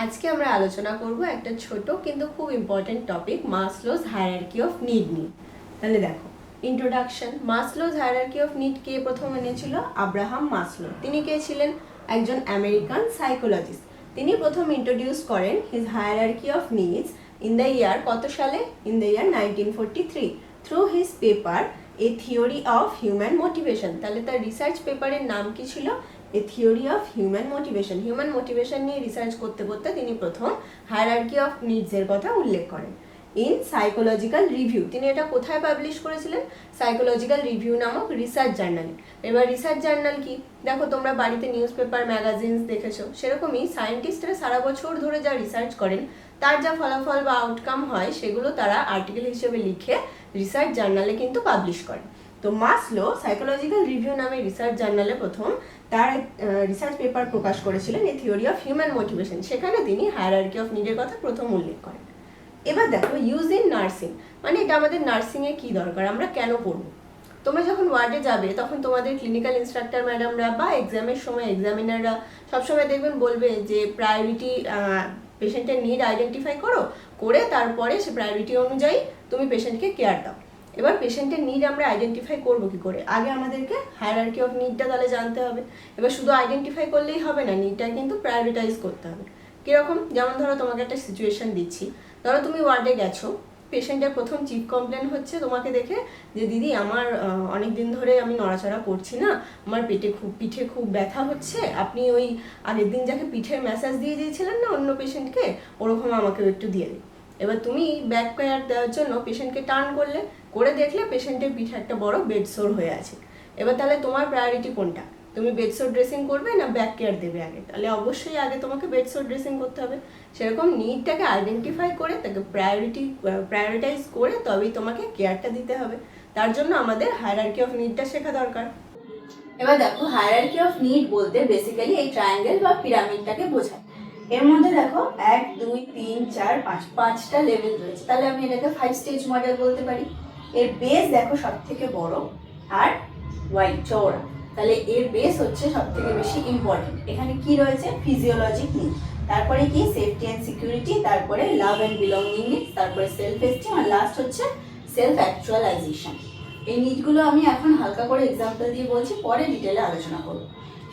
আজকে আমরা আলোচনা করব একটা ছোট কিন্তু খুব important topic Maslow's hierarchy of need নিয়ে। তাহলে দেখো, introduction. Maslow's hierarchy of need কে প্রথম এনেছিল? Abraham Maslow. তিনি কে ছিলেন? একজন আমেরিকান সাইকোলজিস্ট। তিনি প্রথম ইন্ট্রোডিউস করেন his hierarchy of needs in the year কত সালে? In the year 1943 through his paper a theory of human motivation. তাহলে তার রিসার্চ পেপারের নাম কি ছিল? A theory of human motivation. Human motivation নিয়ে রিসার্চ করতে করতে তিনি প্রথম হায়ারার্কি অফ নিডসের কথা উল্লেখ করেন। In psychological review. তিনি এটা কোথায় পাবলিশ করেছিলেন? সাইকোলজিক্যাল রিভিউ নামক রিসার্চ জার্নালে। এবার রিসার্চ জার্নাল কি? দেখো, তোমরা বাড়িতে নিউজ পেপার ম্যাগাজিনস দেখেছো, সেরকমই সায়েন্টিস্টরা সারা বছর ধরে যা রিসার্চ করেন তার যা ফলাফল বা আউটকাম হয় সেগুলো তারা আর্টিকেল হিসেবে লিখে রিসার্চ জার্নালে কিন্তু পাবলিশ করে। তো মাসলো সাইকোলজিক্যাল রিভিউ নামে রিসার্চ জার্নালে প্রথম তার রিসার্চ পেপার প্রকাশ করেছিলেন এ থিওরি অফ হিউম্যান মোটিভেশন। সেখানে তিনি হায়ারার্কি অফ নিডের কথা প্রথম উল্লেখ করেন। এবার দেখো, ইউজ ইন নার্সিং, মানে এটা আমাদের নার্সিংয়ে কি দরকার, আমরা কেন পড়বো? তোমরা যখন ওয়ার্ডে যাবে তখন তোমাদের ক্লিনিক্যাল ইনস্ট্রাক্টর ম্যাডামরা বা এক্সামের সময় এক্সামিনাররা সবসময় দেখবেন বলবে যে প্রায়োরিটি পেশেন্টের নিড আইডেন্টিফাই করে তারপরে সে প্রায়োরিটি অনুযায়ী তুমি পেশেন্টকে কেয়ার দাও। এবার পেশেন্টের নিড আমরা আইডেন্টিফাই করবো কি করে? আগে আমাদেরকে হায়ারার্কি অফ নিডটা তাহলে জানতে হবে। এবার শুধু আইডেন্টিফাই করলেই হবে না, নিডটা কিন্তু প্রায়োরিটাইজ করতে হবে। কীরকম? যেমন ধরো, তোমাকে একটা সিচুয়েশন দিচ্ছি। ধরো তুমি ওয়ার্ডে গেছো, পেশেন্টের প্রথম চিফ কমপ্লেন হচ্ছে তোমাকে দেখে যে দিদি আমার অনেক দিন ধরে আমি নড়াচড়া করছি না, আমার পিঠে খুব ব্যথা হচ্ছে, আপনি ওই আগের দিন যাকে পিঠের ম্যাসাজ দিয়ে দিয়েছিলেন না অন্য পেশেন্টকে, ওরকম আমাকেও একটু দিয়ে দিন। এবার তুমি ব্যাক কেয়ার দেওয়ার জন্য পেশেন্টকে টার্ন করে দেখলে পেশেন্টের পিঠে একটা বড় বেড সোর হয়ে আছে। এবার তাহলে তোমার প্রায়োরিটি কোনটা? তুমি বেড সোর ড্রেসিং করবে না ব্যাক কেয়ার দেবে আগে? তাহলে অবশ্যই আগে তোমাকে বেড সোর ড্রেসিং করতে হবে। সেরকম নিডটাকে আইডেন্টিফাই করে তাকে প্রায়োরিটাইজ করে তবেই তোমাকে কেয়ারটা দিতে হবে। তার জন্য আমাদের হায়ারার্কি অফ নিডটা শেখা দরকার। এবার দেখো, হায়ারার্কি অফ নিড বলতে বেসিক্যালি এই ট্রায়াঙ্গেল বা পিরামিডটাকে বোঝায়। এর মধ্যে দেখো 1 2 3 4 5 পাঁচটা লেভেল রয়েছে। তাহলে আমি এটাকে 5 স্টেজ মডেল বলতে পারি। এর বেস দেখো সব থেকে বড় আর ওয়াইড চওড়া। তাহলে এর বেস হচ্ছে সব থেকে বেশি ইম্পর্টেন্ট। এখানে কি রয়েছে? ফিজিওলজিক নিড, তারপরে কি সেফটি অ্যান্ড সিকিউরিটি, তারপরে লাভ অ্যান্ড বিলঙ্গিং নিড, তারপরে সেলফ এস্টিম, আর লাস্ট হচ্ছে সেলফ অ্যাকচুয়ালাইজেশন। এই নিডগুলো আমি এখন হালকা করে এক্সাম্পল দিয়ে বলছি, পরে ডিটেলে আলোচনা করব।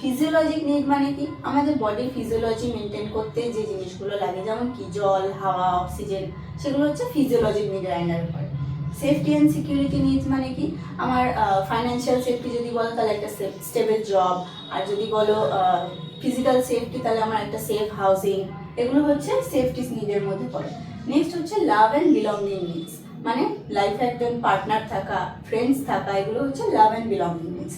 ফিজিওলজিক নিড মানে কি? আমাদের বডির ফিজিওলজি মেনটেন করতে যে জিনিসগুলো লাগে, যেমন কি জল, হাওয়া, অক্সিজেন, সেগুলো হচ্ছে ফিজিওলজিক নিডের আন্ডারে পড়ে। সেফটি অ্যান্ড সিকিউরিটি নিডস মানে কি? আমার ফাইন্যান্সিয়াল সেফটি যদি বলো তাহলে একটা স্টেবল জব, আর যদি বলো ফিজিক্যাল সেফটি তাহলে আমার একটা সেফ হাউসিং, এগুলো হচ্ছে সেফটি নিডের মধ্যে পড়ে। নেক্সট হচ্ছে লাভ অ্যান্ড বিলঙ্গিং নিডস, মানে লাইফে একজন পার্টনার থাকা, ফ্রেন্ডস থাকা, এগুলো হচ্ছে love and belonging needs.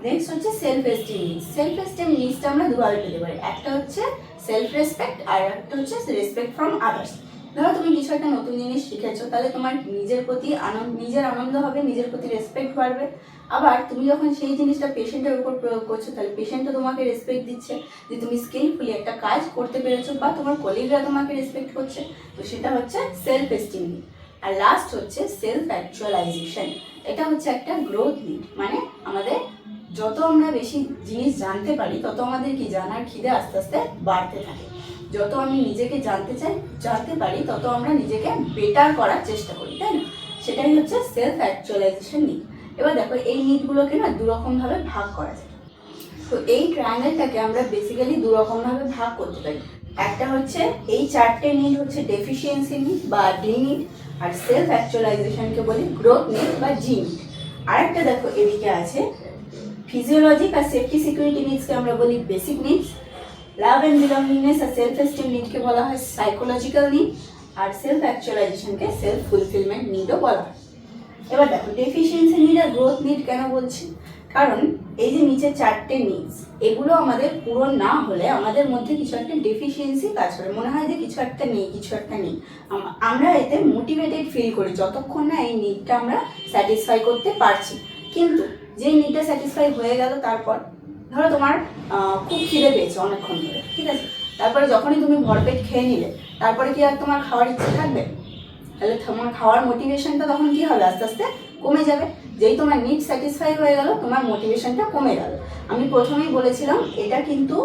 Next হচ্ছে self esteem needs. Self esteem নিডসটা আমরা দুভাবে পেতে পারি, একটা হচ্ছে সেলফ রেসপেক্ট আর একটা হচ্ছে রেসপেক্ট ফ্রম আদার্স। ধরো তুমি কিছু একটা নতুন জিনিস শিখেছো, তাহলে তোমার নিজের প্রতি নিজের আনন্দ হবে, নিজের প্রতি রেসপেক্ট বাড়বে। আবার তুমি যখন সেই জিনিসটা পেশেন্টের উপর প্রয়োগ করছো, তাহলে পেশেন্টও তোমাকে রেসপেক্ট দিচ্ছে যে তুমি স্কিলফুলি একটা কাজ করতে পেরেছো, বা তোমার কলিগরা তোমাকে রেসপেক্ট করছে। তো সেটা হচ্ছে সেলফ এস্টিম নিড। আর লাস্ট হচ্ছে সেলফ অ্যাকচুয়ালাইজেশন। এটা হচ্ছে একটা গ্রোথ নিড, মানে আমাদের যত আমরা বেশি জিনিস জানতে পারি তত আমাদের কি জানার খিদে আস্তে আস্তে বাড়তে থাকে। যত আমি নিজেকে জানতে পারি তত আমরা নিজেকে বেটার করার চেষ্টা করি, তাই না? সেটাই হচ্ছে সেলফ অ্যাকচুয়ালাইজেশন নিড। এবার দেখো, এই নিডগুলোকে না দুরকমভাবে ভাগ করা যায়। তো এই ট্রায়াঙ্গেলটাকে আমরা বেসিক্যালি দুরকমভাবে ভাগ করতে পারি। একটা হচ্ছে এই চারটে নিড হচ্ছে ডেফিসিয়েন্সি নিড বা ডি নিড, আর সেলফ অ্যাকচুয়ালাইজেশনকে বলি গ্রোথ নিড বা জি নিড। আরেকটা দেখো এদিকে আছে ফিজিওলজিক আর সেফটি সিকিউরিটি নিডসকে আমরা বলি বেসিক নিডস, লাভ অ্যান্ড বিলঙ্গিংনেস আর সেলফ এস্টিম নিডকে বলা হয় সাইকোলজিক্যাল নিড, আর সেলফ অ্যাকচুয়ালাইজেশনকে সেলফ ফুলফিলমেন্ট নিডও বলা হয়। এবার দেখো, ডেফিসিয়েন্সি নিড আর গ্রোথ নিড কেন বলছি? কারণ এই যে নিচে চারটে নিডস, এগুলো আমাদের পূরণ না হলে আমাদের মধ্যে কিছু একটা ডেফিসিয়েন্সি কাজ করে, মনে হয় যে কিছু একটা নেই। আমরা এতে মোটিভেটেড ফিল করি যতক্ষণ না এই নিডটা আমরা স্যাটিসফাই করতে পারছি। কিন্তু যেই নিডটা স্যাটিসফাই হয়ে গেল, তারপর ধরো তোমার খুব খিদে পেয়েছে অনেকক্ষণ ধরে, ঠিক আছে? তারপরে যখনই তুমি ভরপেট খেয়ে নিলে, তারপরে কি আর তোমার খাওয়ার ইচ্ছে থাকবে? তাহলে তোমার খাওয়ার মোটিভেশনটা তখন কি হবে? আস্তে আস্তে কমে যাবে। যেই তোমার নিড স্যাটিসফাই হয়ে গেল তোমার মোটিভেশনটা কমে গেল। আমি প্রথমেই বলেছিলাম এটা কিন্তু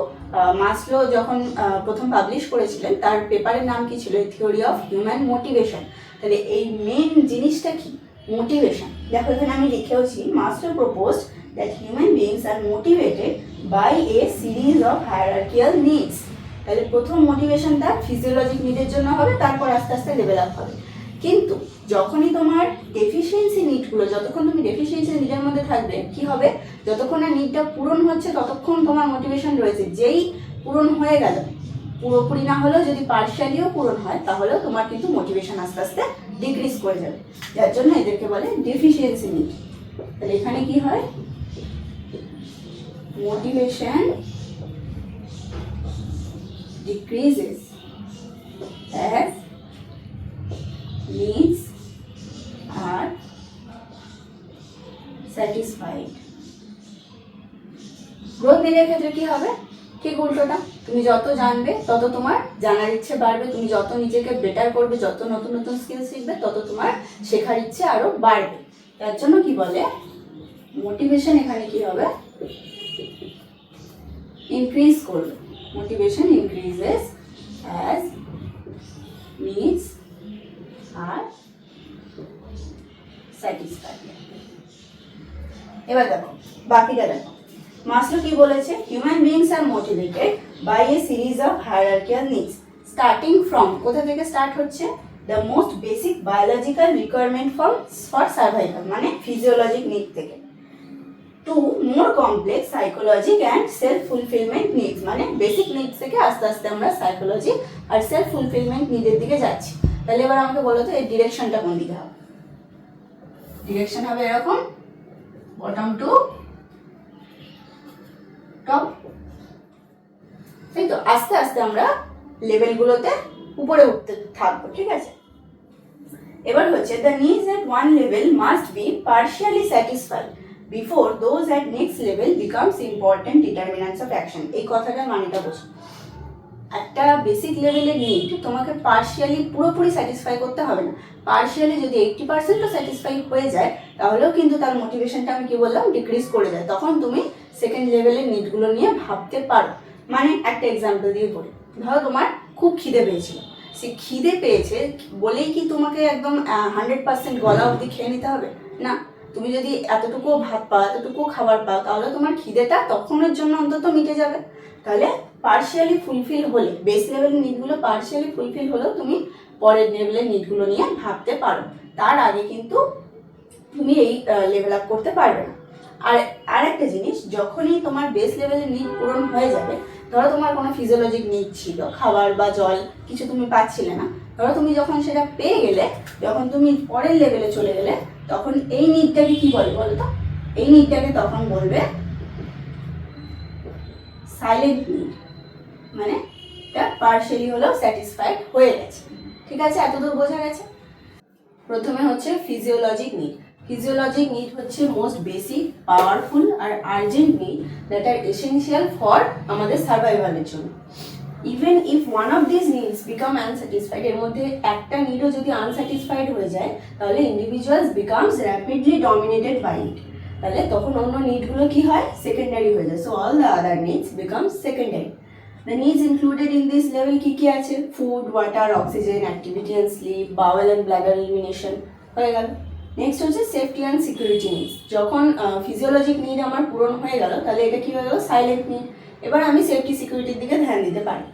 মাসলো যখন প্রথম পাবলিশ করেছিলেন তার পেপারের নাম কি ছিল, থিওরি অফ হিউম্যান মোটিভেশন। তাহলে এই মেন জিনিসটা কি, মোটিভেশন। দেখো এখানে আমি লিখেওছি, Maslow proposed that human beings are motivated by a series of hierarchical needs. তাহলে প্রথম মোটিভেশনটা ফিজিওলজিক নিডের জন্য হবে, তারপর আস্তে আস্তে লেভেল আপ হবে। কিন্তু যখনই তোমার ডেফিসিয়েন্সি নিডগুলো, যতক্ষণ তুমি ডেফিসিয়েন্সি নিডের মধ্যে থাকবে কি হবে, যতক্ষণ না নিডটা পূরণ হচ্ছে ততক্ষণ তোমার মোটিভেশন রয়েছে। যেই পূরণ হয়ে গেল, পুরোপুরি না হলেও যদি পার্শিয়ালিও পূরণ হয় তাহলেও তোমার কিন্তু মোটিভেশন আস্তে আস্তে ডিক্রিজ করে যাবে, যার জন্য এদেরকে বলে ডেফিসিয়েন্সি নিড। তাহলে এখানে কি হয়, motivation decreases as needs are satisfied. Growth নিডের ক্ষেত্রে কি হবে, ঠিক উল্টোটা। তুমি যত জানবে তত তোমার জানার ইচ্ছে বাড়বে, তুমি যত নিজেকে বেটার করবে, যত নতুন নতুন স্কিল শিখবে তত তোমার শেখার ইচ্ছে আরো বাড়বে। তার জন্য কি বলে, মোটিভেশন এখানে কি হবে, ইনক্রিজ করবে। Motivation increases as needs are satisfied. এবার দেখো বাকিটা দেখো, মাসলো কি বলেছে, human beings are motivated by a series of hierarchical needs starting from, কোথা থেকে স্টার্ট হচ্ছে, the most basic biological requirement for survival, মানে ফিজিওলজিক নিড থেকে, to more complex psychologic and self fulfilment needs, মানে basic needs থেকে আস্তে আস্তে আমরা সাইকোলজি আর সেলফ ফুলফিলমেন্ট নিডের দিকে যাচ্ছি। তাহলে এবার আমাকে বলো তো এই ডিরেকশনটা কোন দিকে হবে, ডিরেকশন হবে এরকম, বটম টু টপ, তাই তো। আস্তে আস্তে আমরা লেভেলগুলোতে উপরে উঠতে থাকবো, ঠিক আছে। এবার হচ্ছে the needs at one level must be partially satisfied before those at next level becomes important determinants of action. এই কথাটার মানেটা বোঝো, একটা বেসিক লেভেলের নিড তোমাকে পার্শিয়ালি পুরোপুরি স্যাটিসফাই করতে হবে না, পার্শিয়ালি যদি 80%ও স্যাটিসফাই হয়ে যায় তাহলেও কিন্তু তার মোটিভেশনটা আমি কি বললাম ডিক্রিজ করে যায়, তখন তুমি সেকেন্ড লেভেলের নিডগুলো নিয়ে ভাবতে পারো। মানে একটা এক্সাম্পল দিয়ে বলি, ধরো তোমার খুব খিদে পেয়েছিল, সে খিদে পেয়েছে বলেই কি তোমাকে একদম 100% গলা অবধি খেয়ে নিতে হবে না। তুমি যদি এতটুকু ভাত পাও, এতটুকু খাবার পাও, তাহলে তোমার খিদেটা তখনের জন্য অন্তত মিটে যাবে। তাহলে পার্শিয়ালি ফুলফিল হলে, বেস লেভেলের নিডগুলো পার্শিয়ালি ফুলফিল হলেও তুমি পরের লেভেলের নিডগুলো নিয়ে ভাবতে পারো, তার আগে কিন্তু তুমি এই লেভেল আপ করতে পারবে না। আর একটা জিনিস, যখনই তোমার বেস লেভেলের নিড পূরণ হয়ে যাবে, ধরো তোমার কোনো ফিজিওলজিক নিড ছিল, খাবার বা জল কিছু তুমি পাচ্ছিলে না, ধরো তুমি যখন সেটা পেয়ে গেলে, যখন তুমি পরের লেভেলে চলে গেলে, তখন এই নিডটাকে কি বলে বলো তো, এই নিডটাকে তখন বলবে সাইলেন্ট নিড, মানে এটা পার্শিয়ালি হলেও স্যাটিসফাইড হয়ে গেছে, ঠিক আছে। এতদূর বোঝা গেছে। প্রথমে হচ্ছে ফিজিওলজিক নিড। ফিজিওলজিক নিড হচ্ছে মোস্ট বেসিক, পাওয়ারফুল আর urgent need that are essential for আমাদের সার্ভাইভালের জন্য। Even if one of this needs become unsatisfied, এর মধ্যে একটা নিডও যদি আনস্যাটিসফাইড হয়ে যায় তাহলে individuals becomes rapidly dominated by it, তাহলে তখন অন্য নিডগুলো কি হয়, সেকেন্ডারি হয়ে যায়। So all the other needs become secondary. The needs included in this level কি আছে, food, water, oxygen, activity and sleep, bowel and bladder elimination হয়ে গেল। নেক্সট হচ্ছে সেফটি অ্যান্ড সিকিউরিটি নিডস। যখন ফিজিওলজিক নিড আমার পূরণ হয়ে গেল তাহলে এটা কি হয়ে গেল, সাইলেন্ট নিড। এবার আমি সেফটি সিকিউরিটির দিকে ধ্যান দিতে পারি।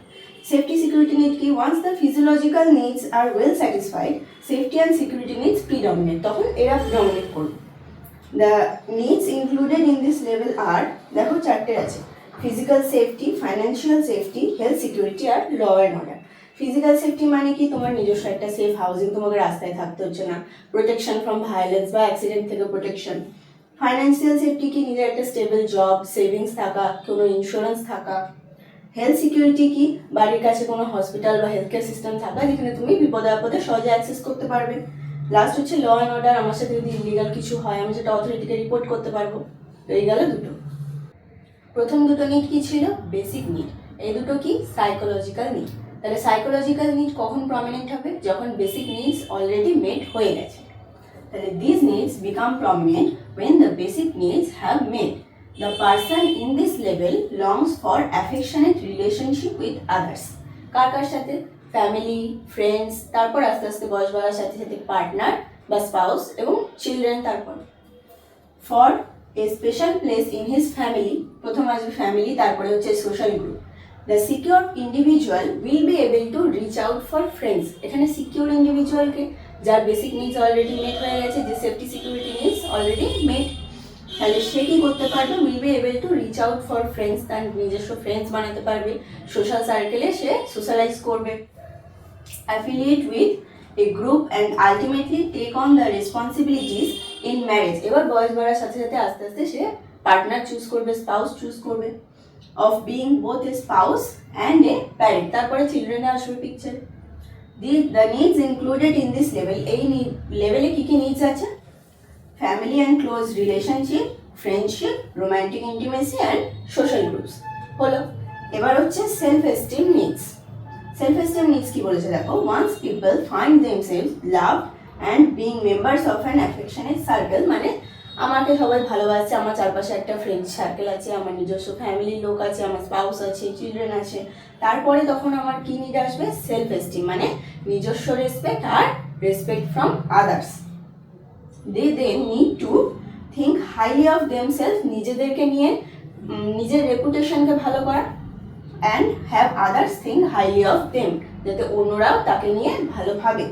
সেফটি সিকিউরিটি নিড কি, once the physiological needs are well satisfied, safety and security needs predominate, তখন এরা প্রিডমিনেট করবে। The needs included in this level are, দেখো চারটে আছে, physical safety, financial safety, health security আর law and order. Physical safety মানে কি, তোমার নিজস্ব একটা সেফ হাউজিং, তোমাকে রাস্তায় থাকতে হচ্ছে না, প্রোটেকশন ফ্রম ভায়োলেন্স বা অ্যাক্সিডেন্ট থেকে প্রোটেকশন। ফাইন্যান্সিয়াল সেফটি কি, নিজের একটা স্টেবল জব, সেভিংস থাকা, কোনো ইন্স্যুরেন্স থাকা। হেলথ সিকিউরিটি কি, বাড়ির কাছে কোনো হসপিটাল বা হেলথ কেয়ার সিস্টেম থাকা যেখানে তুমি বিপদে আপদে সহজে অ্যাক্সেস করতে পারবে। লাস্ট হচ্ছে ল অ্যান্ড অর্ডার, আমার সাথে যদি ইলিগাল কিছু হয় আমি সেটা অথরিটিকে রিপোর্ট করতে পারবো। এই গেল দুটো। প্রথম দুটো নিড কি ছিল, বেসিক নিড। এই দুটো কি, সাইকোলজিক্যাল নিড। তাহলে সাইকোলজিক্যাল নিড কখন প্রমিনেন্ট হবে, যখন বেসিক নিডস অলরেডি মেট হয়ে গেছে। তাহলে these needs become prominent when the basic needs have met. The person in this level longs for affectionate relationship with others. কার কার সাথে? ফ্যামিলি, ফ্রেন্ডস, তারপর আস্তে আস্তে বয়স বাড়ার সাথে সাথে পার্টনার বা স্পাউস এবং চিলড্রেন। তারপর for a special place in his family, প্রথম আসবে ফ্যামিলি, তারপরে হচ্ছে social group. The secure individual will be able to reach out for friends. এখানে সিকিউর ইন্ডিভিজুয়ালকে যার বেসিক নিডস অলরেডি মেট হয়ে গেছে, যে সেফটি সিকিউরিটি নিডস অলরেডি মেট, তাহলে সে কি করতে পারবে? Will be able to reach out for friends, তার নিজস্ব ফ্রেন্ডস বানাতে পারবে, সোশ্যাল সার্কেলে সে সোশ্যালাইজ করবে, affiliate with a group and ultimately take on the responsibilities in marriage. এবার বয়স বাড়ার সাথে সাথে আস্তে আস্তে সে পার্টনার চুজ করবে, স্পাউস চুজ করবে, of being both a spouse and a parent. তারপরে চিলড্রেনে আসবে picture. The needs included in this level, এই লেভেলে কী কী নিডস আছে? Family and close relationship, friendship, romantic intimacy and social groups হলো। এবার হচ্ছে self esteem needs. Self esteem needs কি বলেছে দেখো, once people find themselves love and being members of an affectionate circle, মানে আমাকে সবাই ভালোবাসছে, আমার চারপাশে একটা ফ্রেন্ড সার্কেল আছে, আমার নিজস্ব ফ্যামিলির লোক আছে, আমার স্পাউস আছে, চিলড্রেন আছে, তারপরে তখন আমার কি নিড আসবে? সেলফ এস্টিম, মানে নিজস্ব রেসপেক্ট আর respect from others. They then need to think highly of themselves, নিজেদেরকে নিয়ে নিজের রেপুটেশনকে ভালো করা, and have others think highly of them, যাতে অন্যরাও তাকে নিয়ে ভালো ভাবে।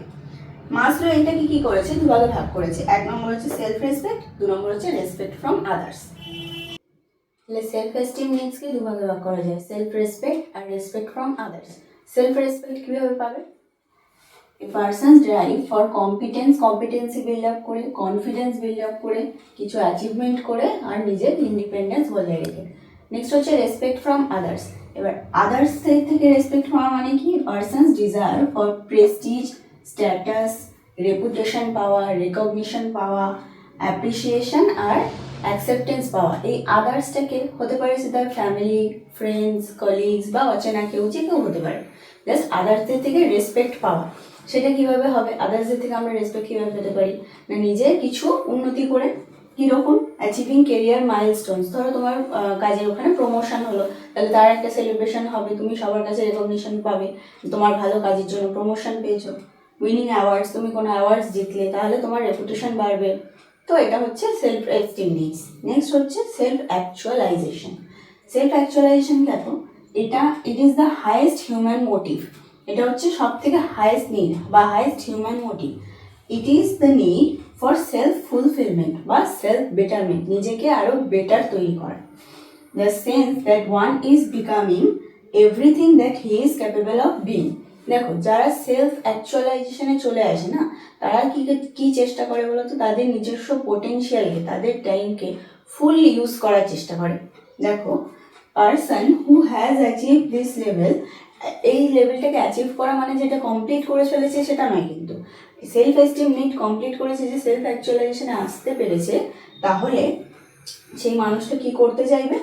মাসলো এটাকে কি করেছে? দুভাগে ভাগ করেছে। এক নম্বর হচ্ছে সেলফ রেসপেক্ট, দু নম্বর হচ্ছে রেসপেক্ট ফ্রম আদার্স। তাহলে সেলফ এস্টিম নিডসকে দুভাগে ভাগ করা যায়, সেলফ রেসপেক্ট আর respect from others. Self respect কীভাবে পাবে? A person's drive for competence, competency build up করে, কনফিডেন্স বিল্ড আপ করে, কিছু অ্যাচিভমেন্ট করে আর নিজের ইন্ডিপেন্ডেন্স বজায় রেখে। নেক্সট হচ্ছে রেসপেক্ট ফ্রম আদার্স। এবার আদার্স থেকে রেসপেক্ট পাওয়া মানে কি? Person's desire for prestige, status, reputation পাওয়া, রেকগনিশন পাওয়া, অ্যাপ্রিসিয়েশন আর অ্যাকসেপ্টেন্স পাওয়া। এই আদার্সটাকে হতে পারে সেটা ফ্যামিলি, ফ্রেন্ডস, কলিগস বা অচেনা কেউ, যে কেউ হতে পারে। জাস্ট আদার্সদের থেকে রেসপেক্ট পাওয়া, সেটা কীভাবে হবে? আদার্সদের থেকে আমরা রেসপেক্ট কীভাবে পেতে পারি? না নিজে কিছু উন্নতি করে। কীরকম? Achieving career milestones. ধরো তোমার কাজের ওখানে প্রমোশন হলো, তাহলে তার একটা সেলিব্রেশন হবে, তুমি সবার কাছে রেকগনিশন পাবে, তোমার ভালো কাজের জন্য প্রমোশন পেয়েছো। উইনিং অ্যাওয়ার্ডস, তুমি কোনো অ্যাওয়ার্ডস জিতলে তাহলে তোমার রেপুটেশন বাড়বে। তো এটা হচ্ছে সেলফ এস্টিম নিডস। নেক্সট হচ্ছে সেলফ অ্যাকচুয়ালাইজেশন। সেলফ অ্যাকচুয়ালাইজেশন দেখো, এটা it is the highest human motive. এটা হচ্ছে সব থেকে হাইয়েস্ট নিড বা highest human motive. It is the need for self fulfilment বা সেলফ বেটারমেন্ট, নিজেকে আরও বেটার তৈরি করা। The sense that one is becoming everything that he is capable of being. দেখো, যারা সেলফ অ্যাকচুয়ালাইজেশনে চলে আসে না, তারা কি চেষ্টা করে বলো তো? তাদের নিজস্ব পোটেনশিয়ালকে, তাদের ট্যালেন্টকে ফুল ইউজ করার চেষ্টা করে। দেখো, person who has achieve this level, এই লেভেলটাকে অ্যাচিভ করা মানে যেটা কমপ্লিট করে ফেলেছে সেটা নয়, কিন্তু সেলফ এস্টিম নিড কমপ্লিট করেছে, যে সেলফ অ্যাকচুয়ালাইজেশনে আসতে পেরেছে, তাহলে সেই মানুষটা কি করতে চাইবে?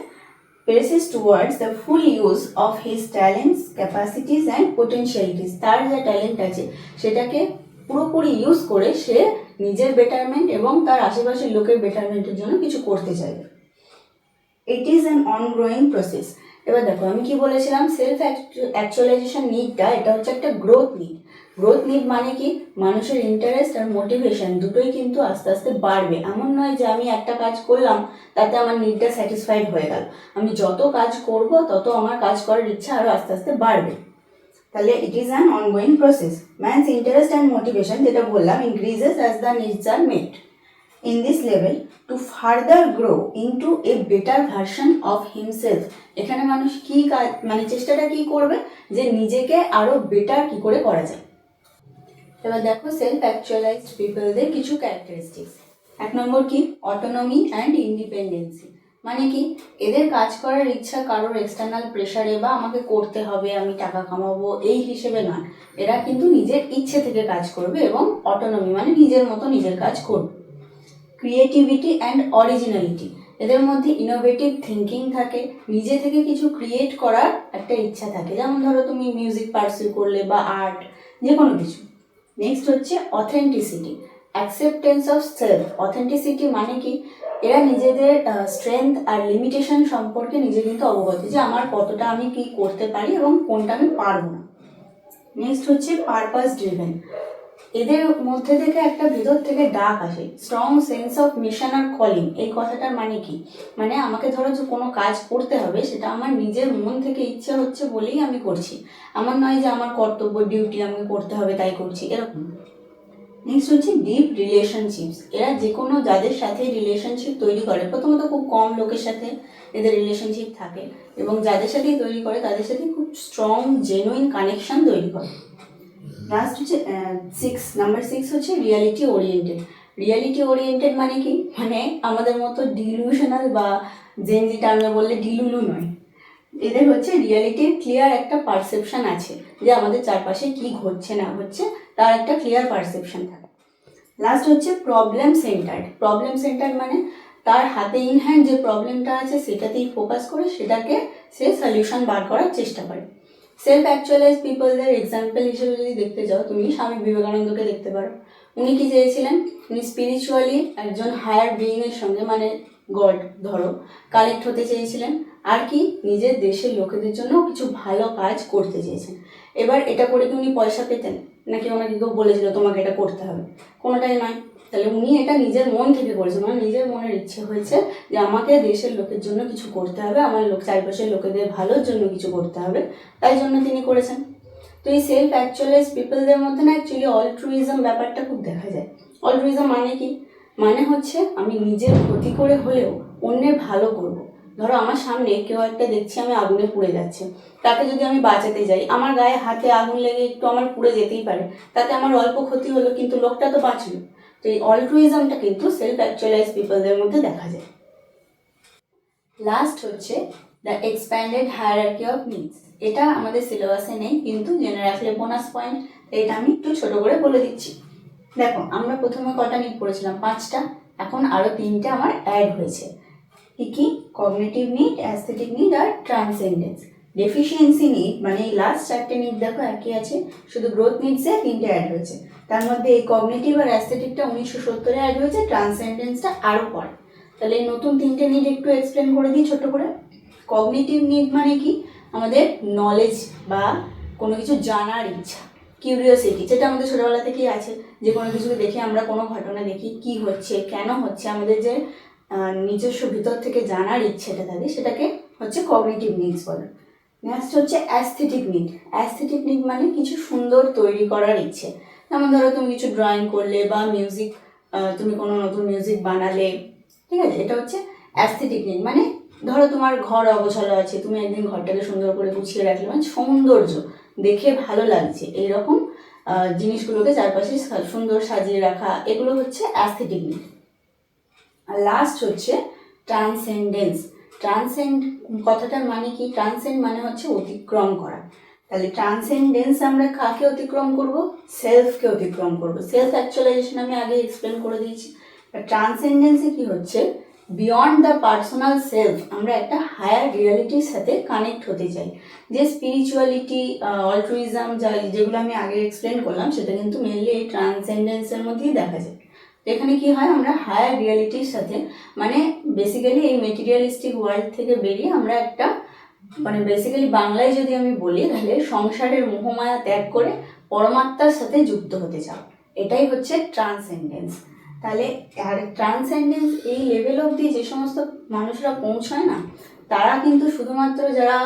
presses towards the full use of his talents, capacities and potentialities. তার যে ট্যালেন্ট আছে সেটাকে পুরোপুরি ইউজ করে সে নিজের বেটারমেন্ট এবং তার আশেপাশের লোকের বেটারমেন্টের জন্য কিছু করতে চাইবে। ইট ইজ অ্যান অনগোয়িং প্রসেস। এবার দেখো, আমি কি বলেছিলাম? সেলফ অ্যাকচুয়ালাইজেশন নিডটা এটা হচ্ছে একটা গ্রোথ নিড। গ্রোথ নিড মানে কি? মানুষের ইন্টারেস্ট আর মোটিভেশন দুটোই কিন্তু আস্তে আস্তে বাড়বে। এমন নয় যে আমি একটা কাজ করলাম তাতে আমার নিডটা স্যাটিসফাইড হয়ে গেল। আমি যত কাজ করব তত আমার কাজ করার ইচ্ছা আরও আস্তে আস্তে বাড়বে। তাহলে it is an ongoing process. Man's interest and motivation, যেটা বললাম, increases as the needs are met in this level to further grow into a better version of himself. এখানে মানুষ কি কাজ, মানে চেষ্টাটা কি করবে? যে নিজেকে আরো বেটার কি করে করা যায়। এবার দেখো, সেলফ অ্যাকচুয়ালাইজড পিপলদের কিছু ক্যারেক্টারিস্টিক্স। এক নম্বর কি? Autonomy and independency. মানে কি? এদের কাজ করার ইচ্ছা কারোর এক্সটার্নাল প্রেশারে বা আমাকে করতে হবে, আমি টাকা কামাবো, এই হিসেবে নয়। এরা কিন্তু নিজের ইচ্ছে থেকে কাজ করবে এবং অটোনমি মানে নিজের মতো নিজের কাজ করবে। ক্রিয়েটিভিটি অ্যান্ড অরিজিনালিটি, এদের মধ্যে ইনোভেটিভ থিঙ্কিং থাকে, নিজে থেকে কিছু ক্রিয়েট করার একটা ইচ্ছা থাকে। যেমন ধরো তুমি মিউজিক পারসিউ করলে বা আর্ট, যে কোনো কিছু। নেক্সট হচ্ছে authenticity, acceptance of self. Authenticity মানে কি, এরা নিজেদের স্ট্রেংথ আর লিমিটেশন সম্পর্কে নিজে কিন্তু অবগত, যে আমার কতটা আমি কি করতে পারি এবং কোনটা আমি পারবো না। নেক্সট হচ্ছে পারপাস ড্রিভেন। এদের মধ্যে থেকে একটা ভিতর থেকে ডাক আসে, strong sense of mission are calling. এই কথাটার মানে কি, মানে আমাকে ধরো যে কোনো কাজ করতে হবে, সেটা আমার নিজের মন থেকে ইচ্ছে হচ্ছে বলেই আমি করছি, আমার নয় যে আমার কর্তব্য ডিউটি আমাকে করতে হবে তাই করছি, এরকম। নেক্সট হচ্ছে ডিপ রিলেশনশিপস। এরা যে কোনো যাদের সাথে রিলেশনশিপ তৈরি করে, প্রথমত খুব কম লোকের সাথে এদের রিলেশনশিপ থাকে, এবং যাদের সাথেই তৈরি করে তাদের সাথে খুব স্ট্রং জেনুইন কানেকশন তৈরি করে। লাস্ট হচ্ছে নাম্বার 6 হচ্ছে রিয়ালিটি ওরিয়েন্টেড। রিয়ালিটি ওরিয়েন্টেড মানে কি, মানে আমাদের মতো ডিলুশনাল বা জেনজি টার্মে বললে ডিলুলু নয়। এদের হচ্ছে রিয়ালিটির ক্লিয়ার একটা পারসেপশন আছে, যে আমাদের চারপাশে কি ঘটছে না হচ্ছে তার একটা ক্লিয়ার পারসেপশন থাকে। লাস্ট হচ্ছে প্রবলেম সেন্টার্ড। প্রবলেম সেন্টার্ড মানে তার হাতে ইন হ্যান্ড যে প্রবলেমটা আছে সেটাতেই ফোকাস করে সেটাকে সে সলিউশন বার করার চেষ্টা করে। সেলফ অ্যাকচুয়ালাইজ পিপলদের এক্সাম্পল হিসেবে যদি দেখতে যাও, তুমি স্বামী বিবেকানন্দকে দেখতে পারো। উনি কি চেয়েছিলেন, উনি স্পিরিচুয়ালি একজন হায়ার বিইংয়ের সঙ্গে, মানে গড ধরো, কানেক্ট হতে চেয়েছিলেন, আর কি নিজের দেশের লোকেদের জন্য কিছু ভালো কাজ করতে চেয়েছেন। এবার এটা করে কি উনি পয়সা পেতেন, নাকি ওনাকে কেউ বলেছিল তোমাকে এটা করতে হবে? কোনোটাই নয়। তাহলে উনি এটা নিজের মন থেকে করেছেন, মানে নিজের মনের ইচ্ছে হয়েছে যে আমাকে দেশের লোকের জন্য কিছু করতে হবে, আমার চারপাশের লোকেদের ভালোর জন্য কিছু করতে হবে, তাই জন্য তিনি করেছেন। তো এই সেলফ অ্যাকচুয়ালাইজ পিপলদের মধ্যে না অ্যাকচুয়ালি অলট্রুইজম ব্যাপারটা খুব দেখা যায়। অলট্রুইজম মানে কি, মানে হচ্ছে আমি নিজের ক্ষতি করে হলেও অন্যের ভালো করব। ধরো আমার সামনে কেউ একটা দেখছি আমি আগুনে পুড়ে যাচ্ছে, তাকে যদি আমি বাঁচাতে যাই, আমার গায়ে হাতে আগুন লেগে একটু আমার পুড়ে যেতেই পারে, তাতে আমার অল্প ক্ষতি হলো, কিন্তু লোকটা তো বাঁচলো। তো এই অলট্রুইজমটা কিন্তু সেলফ অ্যাকচুয়ালাইজ পিপলদের মধ্যে দেখা যায়। লাস্ট হচ্ছে the expanded hierarchy of needs. এটা আমাদের সিলেবাসে নেই, কিন্তু জেনে রাখলে বোনাস পয়েন্ট। এটা আমি একটু ছোট করে বলে দিচ্ছি। দেখো, আমরা প্রথমে কটা নিড পড়েছিলাম, 5টা, এখন আরও 3টে আমার অ্যাড হয়েছে। কি কি? কগনিটিভ নিড, অ্যাস্থেটিক নিড আর ট্রান্সেন্ডেন্স। ডেফিসিয়েন্সি নিড মানে এই লাস্ট 4টে নিড দেখো একই আছে, শুধু গ্রোথ নিডসে 3টে অ্যাড হয়েছে। তার মধ্যে এই কগনিটিভ আর অ্যাস্থেটিকটা 1970-এ অ্যাড হয়েছে, ট্রান্সেন্ডেন্সটা আরও পরে। তাহলে এই নতুন 3টে নিড একটু এক্সপ্লেন করে দিই ছোট করে। কগনিটিভ নিড মানে কি, আমাদের নলেজ বা কোনো কিছু জানার ইচ্ছা, কিউরিওসিটি, যেটা আমাদের ছোটোবেলা থেকেই আছে, যে কোনো কিছুকে দেখে আমরা কোনো ঘটনা দেখি কি হচ্ছে কেন হচ্ছে, আমাদের যে নিজস্ব ভিতর থেকে জানার ইচ্ছেটা থাকে সেটাকে হচ্ছে কগনিটিভ নিডস বলে। নেক্সট হচ্ছে অ্যাস্থেটিক নিড। অ্যাস্থেটিক নিড মানে কিছু সুন্দর তৈরি করার ইচ্ছে, যেমন ধরো তুমি কিছু ড্রয়িং করলে বা মিউজিক, তুমি কোনো নতুন মিউজিক বানালে, ঠিক আছে, এটা হচ্ছে অ্যাস্থেটিক নিড। মানে ধরো তোমার ঘর অগোছালো আছে, তুমি একদিন ঘরটাকে সুন্দর করে গুছিয়ে রাখলে, মানে সৌন্দর্য দেখে ভালো লাগছে এইরকম জিনিসগুলোকে চারপাশে সুন্দর সাজিয়ে রাখা, এগুলো হচ্ছে অ্যাস্থেটিক নিড। আর লাস্ট হচ্ছে ট্রান্সেন্ডেন্স। ট্রান্সেন্ড কথাটার মানে কি, ট্রান্সেন্ড মানে হচ্ছে অতিক্রম করা। তাহলে ট্রান্সেন্ডেন্স আমরা কাকে অতিক্রম করব, সেলফকে অতিক্রম করব। সেলফ অ্যাকচুয়ালাইজেশন আমি আগে এক্সপ্লেন করে দিয়েছি। ট্রান্সেন্ডেন্সে কি হচ্ছে, বিয়ন্ড দ্য পার্সোনাল সেলফ, আমরা একটা হায়ার রিয়ালিটির সাথে কানেক্ট হতে চাই। যে স্পিরিচুয়ালিটি, অলট্রুইজম যেগুলো আমি আগে এক্সপ্লেন করলাম, সেটা কিন্তু মেনলি এই ট্রান্সেন্ডেন্সের মধ্যেই দেখা যায়। এখানে কি হয়, আমরা হায়ার রিয়ালিটির সাথে, মানে বেসিক্যালি এই মেটেরিয়ালিস্টিক ওয়ার্ল্ড থেকে বেরিয়ে আমরা একটা, মানে বেসিক্যালি বাংলায় যদি আমি বলি তাহলে সংসারের মোহমায়া ত্যাগ করে পরমাত্মার সাথে যুক্ত হতে চাও, এটাই হচ্ছে ট্রান্সেন্ডেন্স। তাহলে আর ট্রান্সেন্ডেন্স এই লেভেল অবধি যে সমস্ত মানুষরা পৌঁছায় না, তারা কিন্তু শুধুমাত্র যারা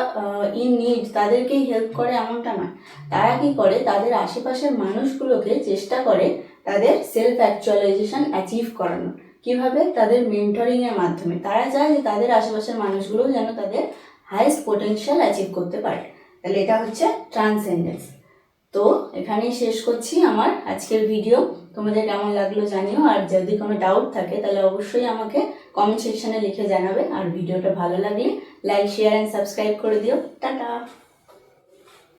ইন নিড তাদেরকেই হেল্প করে এমনটা নয়, তারা কি করে, তাদের আশেপাশের মানুষগুলোকে চেষ্টা করে তাদের সেলফ অ্যাকচুয়ালাইজেশন অ্যাচিভ করানো। কিভাবে? তাদের মেন্টরিংয়ের মাধ্যমে। তারা চায় যে তাদের আশেপাশের মানুষগুলো যেন তাদের হাইয়েস্ট পোটেনশিয়াল অ্যাচিভ করতে পারে। তাহলে এটা হচ্ছে ট্রান্সেন্ডেন্স। তো এখানেই শেষ করছি আমার আজকের ভিডিও। তোমাদের কেমন লাগলো জানিও, আর যদি কোনো ডাউট থাকে তাহলে অবশ্যই আমাকে কমেন্ট সেকশনে লিখে জানাবে। আর ভিডিওটা ভালো লাগলে লাইক, শেয়ার অ্যান্ড সাবস্ক্রাইব করে দিও। টাটা।